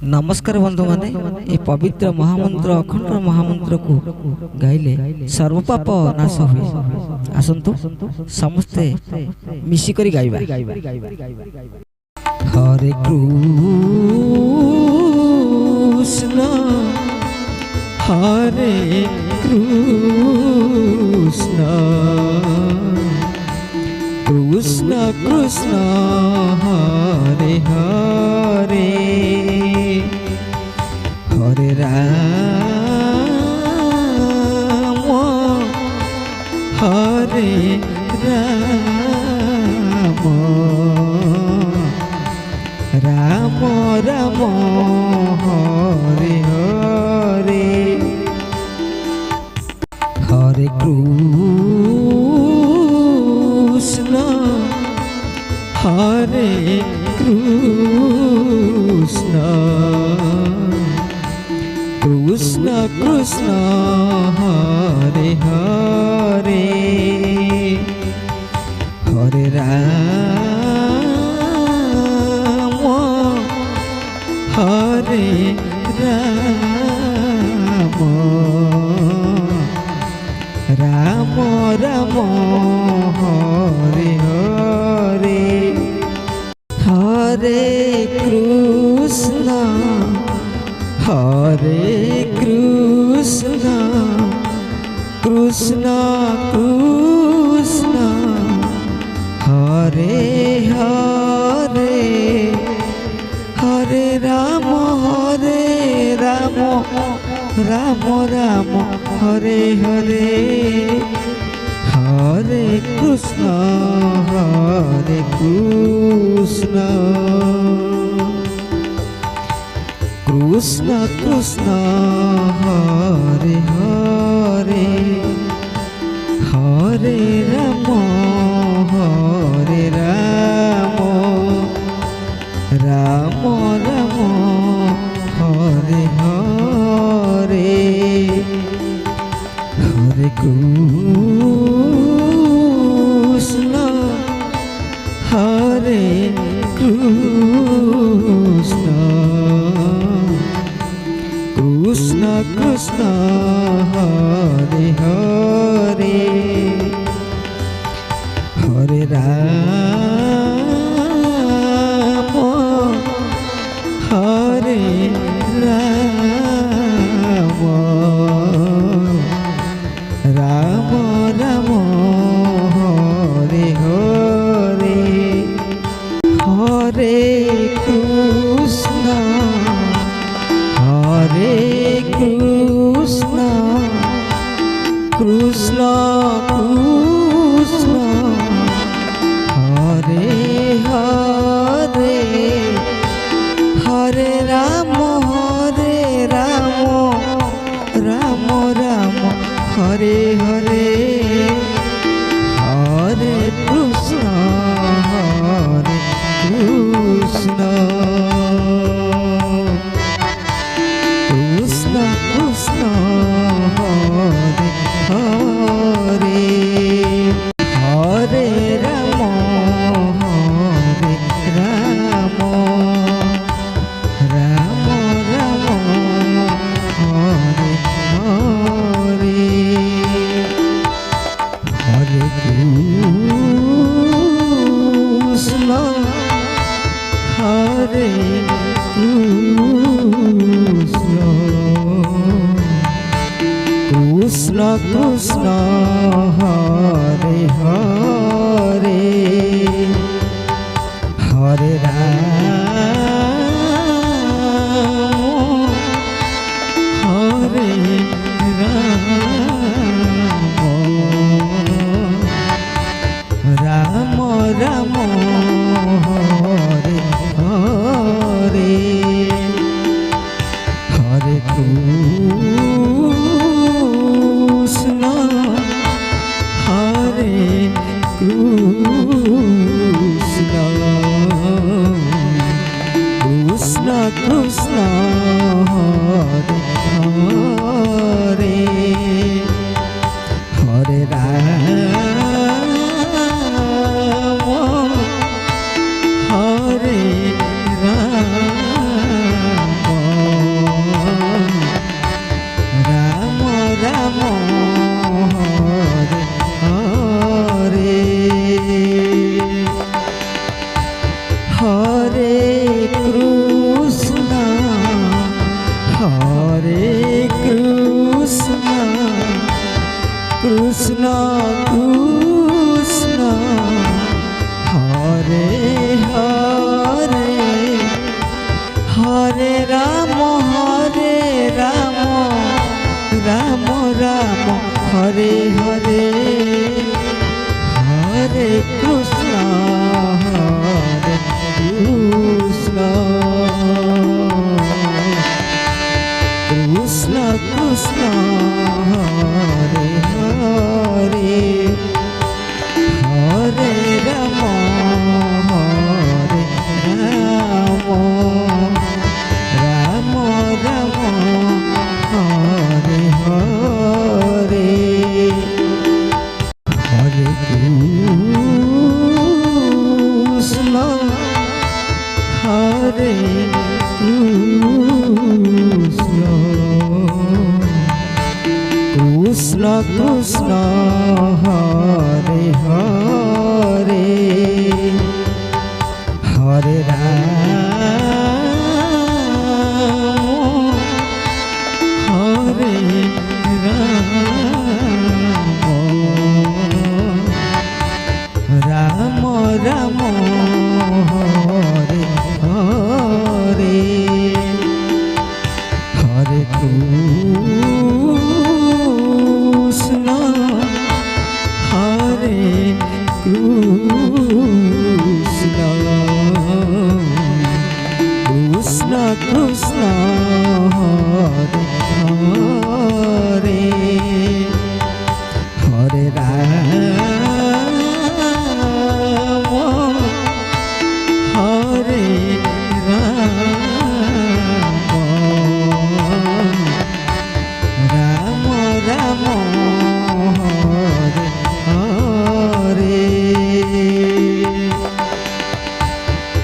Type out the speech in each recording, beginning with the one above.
नमस्कार बंधु माने ये पवित्र महामंत्र अखंड महामंत्र को गाइले सर्वपाप नाश हुए। आसंतु समस्ते मिसिकरी गाइबा। हरे कृष्ण हरे कृष्ण कृष्ण कृष्ण हरे हरे हरे राम हरे राम राम राम हरे हरे हरे कृष्ण हरे कृष्ण कृष्ण कृष्ण हरे हरे हरे राम हरे राम राम राम हरे हरे हरे कृष्ण हरे कृष्ण कृष्ण कृष्ण हरे हरे हरे राम राम राम हरे हरे हरे कृष्ण कृष्ण कृष्ण हरे हरे हरे राम राम राम हरे हरे हरे कृष्ण हरे कृष्ण कृष्ण कृष्ण हरे हरे हरे राम हरे राम राम राम हरे हरे हरे कृष्ण हरे कृष्ण कृष्ण कृष्ण हरे हरे हरे राम राम राम हरे हरे हरे कृष्ण कृष्ण कृष्ण हरे हरे हरे राम राम राम हरे हरे हरे कृष्ण हरे कृष्ण कृष्ण कृष्ण हरे हरे हरे राम हरे राम राम हरे हरे हरे कृष्ण हरे कृष्ण कृष्ण कृष्ण हरे हरे हरे राम हरे राम কৃষ্ণ হরে কৃষ্ণ কৃষ্ণ কৃষ্ণ হরে হরে হরে রাম হরে রাম রাম রাম হরে হরে হরে কৃষ্ণ হরে কৃষ্ণ কৃষ্ণ কৃষ্ণ হরে হরে হরে রাম হরে রাম রাম হরে হরে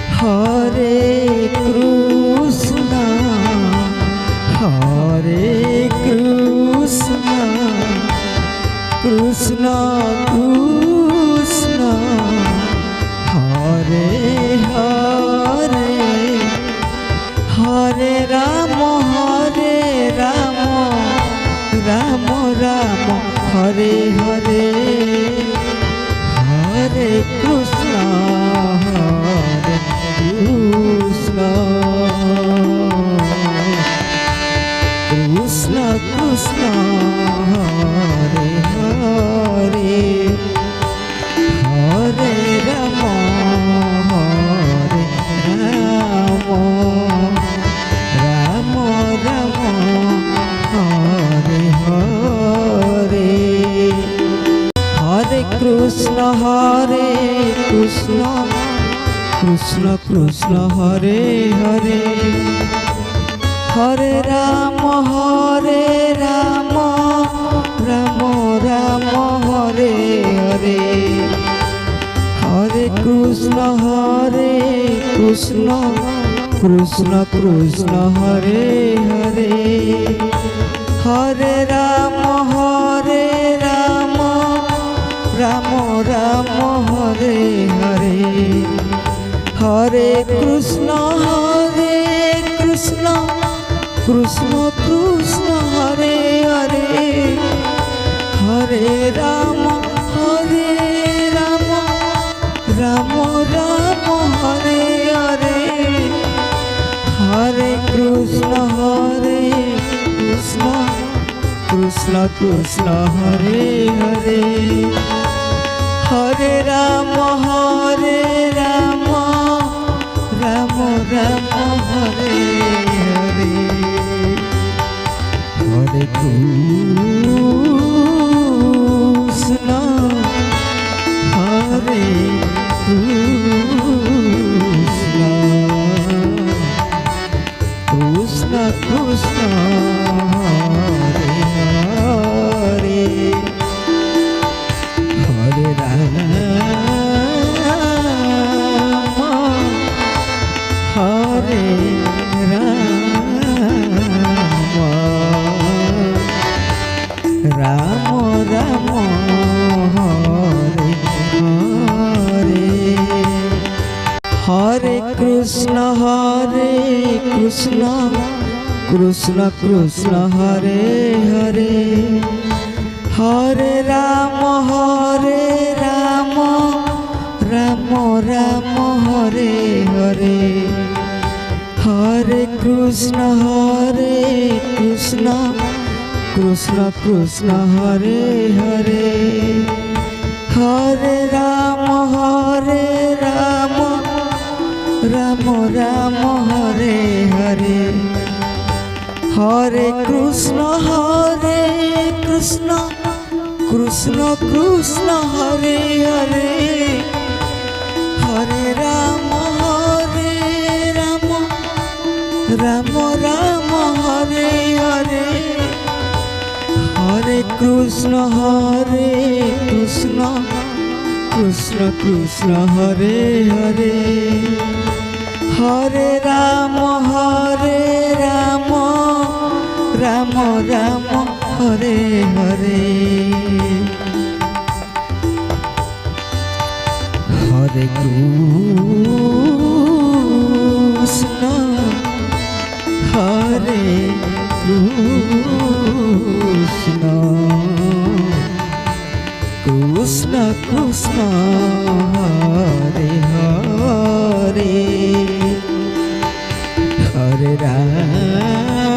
হরে কৃষ্ণ হরে কৃষ্ণ কৃষ্ণ কৃষ্ণ হরে হরে হরে রাম হরে রাম রাম হরে হরে হরে কৃষ্ণ হরে কৃষ্ণ কৃষ্ণ কৃষ্ণ হরে হরে হরে রাম রাম রাম হরে হরে হরে কৃষ্ণ হরে কৃষ্ণ কৃষ্ণ কৃষ্ণ হরে হরে হরে রাম হরে রাম রাম রাম হরে হরে হরে কৃষ্ণ কৃষ্ণ কৃষ্ণ হরে হরে হরে রাম রাম রাম হরে হরে হরে কৃষ্ণ কৃষ্ণ কৃষ্ণ কৃষ্ণ হরে হরে হরে রাম রাম রাম হরে হরে হরে কৃষ্ণ কৃষ্ণ কৃষ্ণ কৃষ্ণ হরে হরে হরে রাম রাম রাম হরে হরে হরে কৃষ্ণ কৃষ্ণ কৃষ্ণ কৃষ্ণ হরে হরে হরে রাম রাম রাম হরে হরে হরে কৃষ্ণ হরে কৃষ্ণ কৃষ্ণ কৃষ্ণ হরে হরে হরে রাম হরে রাম রাম হরে হরে হরে কৃষ্ণ কৃষ্ণ কৃষ্ণ কৃষ্ণ হরে হরে হরে রাম রাম রাম হরে হরে হরে কৃষ্ণ কৃষ্ণ কৃষ্ণ কৃষ্ণ হরে হরে হরে রাম হরে কৃষ্ণ কৃষ্ণ কৃষ্ণ হরে হরে হরে রাম রাম রাম হরে হরে হরে কৃষ্ণ কৃষ্ণ কৃষ্ণ কৃষ্ণ হরে হরে হরে রাম রাম রাম হরে হরে হরে কৃষ্ণ হরে কৃষ্ণ কৃষ্ণ কৃষ্ণ হরে হরে হরে রাম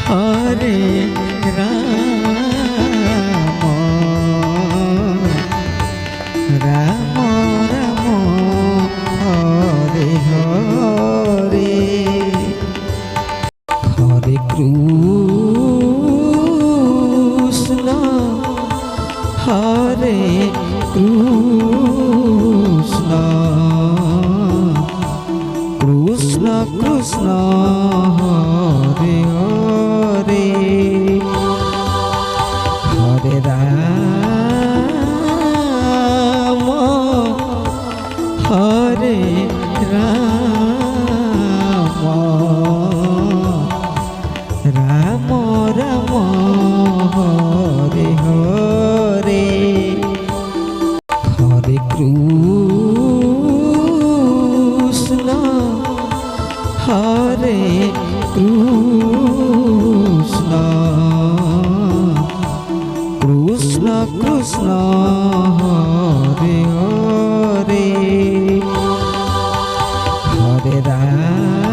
হরে রাম রাম রাম হরে হরে হরে কৃষ্ণ হরে কৃষ্ণ কৃষ্ণ কৃষ্ণ হরে হরে হরে রাম হরে রাম রাম রাম হরে হরে হরে কৃষ্ণ হরে কৃষ্ণ কৃষ্ণ কৃষ্ণ হরে হরে হরে রাম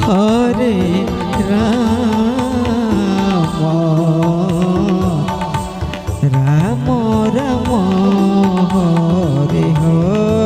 হরে রাম রাম রাম হরে হরে